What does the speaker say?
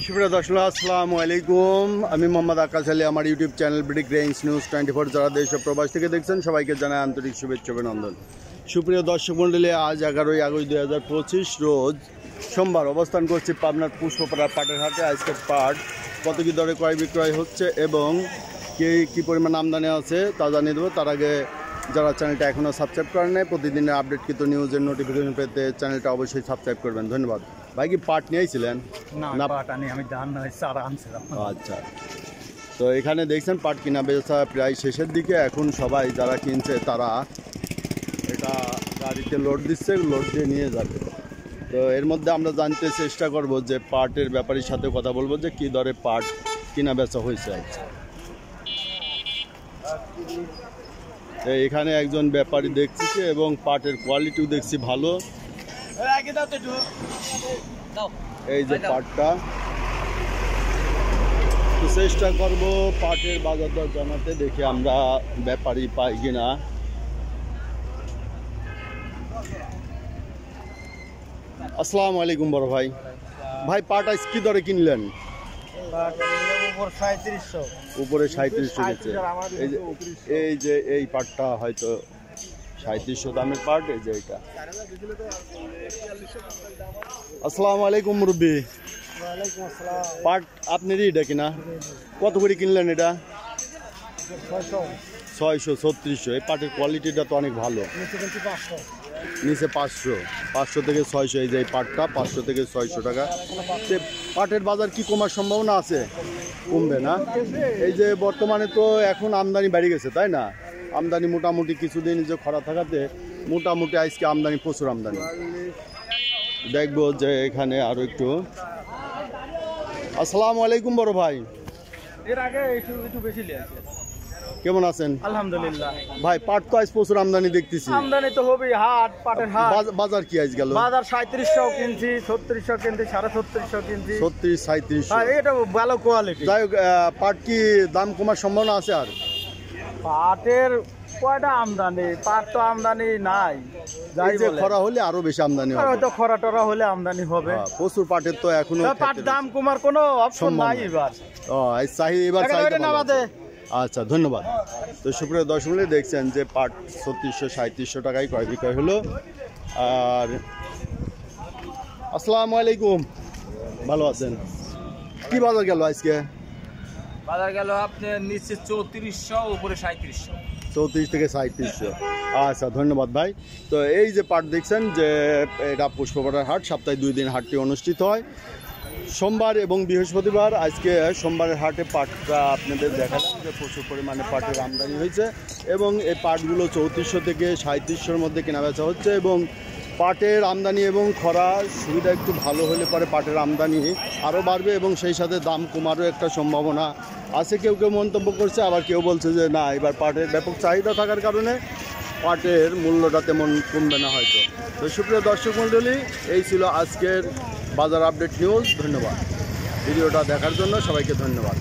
সুপ্রিয় দর্শক আসসালামু আলাইকুম। আমি মোহাম্মদ আকাশ আলী। আমার YouTube channel British grains news 24 যারা দেশ ও প্রবাস থেকে দেখছেন সবাইকে জানাই আন্তরিক শুভেচ্ছা অভিনন্দন। সুপ্রিয় দর্শক মণ্ডলী, আজ 11ই আগস্ট 2025 রোজ সোমবার অবস্থান করছি পাবনার পুষ্পপাড়া পাটের হাটে। আজকের পাট কত কী দরে ক্রয় বিক্রয় হচ্ছে এবং কী পরিমাণ আমদানি আছে তা জানিয়ে দেবো। তার আগে যারা চ্যানেলটা এখনও সাবস্ক্রাইব করেন নাই, প্রতিদিনের আপডেটকৃত নিউজের নোটিফিকেশন পেতে চ্যানেলটা অবশ্যই সাবস্ক্রাইব করবেন। ধন্যবাদ। ভাই কি পাট নিয়েছিলেন? না, পাট আনি আমি ধান চারা আনছিলাম। আচ্ছা, তো এখানে দেখছেন পাট কিনা বেচা প্রায় শেষের দিকে। এখন সবাই যারা কিনছে তারা এটা গাড়িতে লোড দিচ্ছে, লোড দিয়ে নিয়ে যাবে। তো এর মধ্যে আমরা জানতে চেষ্টা করব যে পাটের ব্যাপারীর সাথে কথা বলবো যে কী দরে পাট কিনা বেচা হয়েছে। এখানে একজন ব্যাপারী দেখছি এবং পাটের কোয়ালিটিও দেখছি ভালো। এই যে পাটটা, চেষ্টা করব পাটের বাজার দর জানাতে, দেখি আমরা ব্যাপারী পাই কিনা। আসসালামু আলাইকুম বড় ভাই। ভাই পাট আজ কি দরে কিনলেন? উপরে 3700 দিচ্ছে। এই যে এই পাটটা হয়তো 3700 দামের পাট। এই যে এটা। আসসালামু আলাইকুম মুরব্বী। পাট আপনারই এটা কিনা? কত করে কিনলেন এটা? 600 3600। এই পাটের কোয়ালিটিটা তো অনেক ভালো। নিচে 500 থেকে 600। এই যে এই পাটটা 500 থেকে 600 টাকা। পাটের বাজার কি কমার সম্ভাবনা আছে? কমবে না? এই যে বর্তমানে তো এখন আমদানি বেড়ে গেছে, তাই না? আমদানি মোটামুটি কিছুদিন যে খরা থাকাতে মোটামুটি আজকে আমদানি, প্রচুর আমদানি। দেখবো যে এখানে আরো একটু। আসসালামু আলাইকুম বড় ভাই। এর আগে একটু বেশি লিয়েছে। কেমন আছেন? আলহামদুলিল্লাহ। ভাই পাট তো আজ প্রচুর আমদানি দেখতেছি। আমদানি তো হবে, হাট পাটের হাট। বাজার কি আজ গেল? বাজার 3700 কিনছি, 3600 কিনছি, 3750 কিনছি, 36 3700। হ্যাঁ, এটা ভালো কোয়ালিটি। যাই হোক, পাট কি দাম কমার সম্ভাবনা আছে? আর পাটের কয়টা আমদানি? পাট তো আমদানি নাই। যাই যে খরা হলে আরো বেশি আমদানি হবে। হয়তো খরা টরা হলে আমদানি হবে। প্রচুর পাটের তো এখনো পাট দাম কমার কোনো অপশন নাই এবার। এবার আচ্ছা, ধন্যবাদ। তো সুপ্রিয় দর্শক মণ্ডলী, দেখছেন যে পাট 3600 3700 টাকায় ক্রয় বিক্রয় হলো। আর আসসালামু আলাইকুম, ভালো আছেন? কি বাজার গেল আজকে? বাজার গেল আপনার নিচে 3400, উপরে 3700। 34 থেকে 3700। আচ্ছা, ধন্যবাদ ভাই। তো এই যে পাট দেখছেন যে এটা পুষ্পপাড়ার হাট, সপ্তাহে 2 দিন হাটটি অনুষ্ঠিত হয়, সোমবার এবং বৃহস্পতিবার। আজকে সোমবারের হাটে পাটটা আপনাদের দেখালাম যে প্রচুর পরিমাণে পাটের আমদানি হয়েছে এবং এই পাটগুলো 3400 থেকে 3700-র মধ্যে কেনাবেচা হচ্ছে। এবং পাটের আমদানি এবং খরার সুবিধা একটু ভালো হলে পরে পাটের আমদানি আরও বাড়বে এবং সেই সাথে দাম কমারও একটা সম্ভাবনা আছে। কেউ কেউ মন্তব্য করছে, আবার কেউ বলছে যে না, এবার পাটের ব্যাপক চাহিদা থাকার কারণে পাটের মূল্যটা তেমন কমবে না হয়তো। তো সুপ্রিয় দর্শক মণ্ডলী, এই ছিল আজকের বাজার আপডেট নিউজ। ধন্যবাদ ভিডিওটা দেখার জন্য, সবাইকে ধন্যবাদ।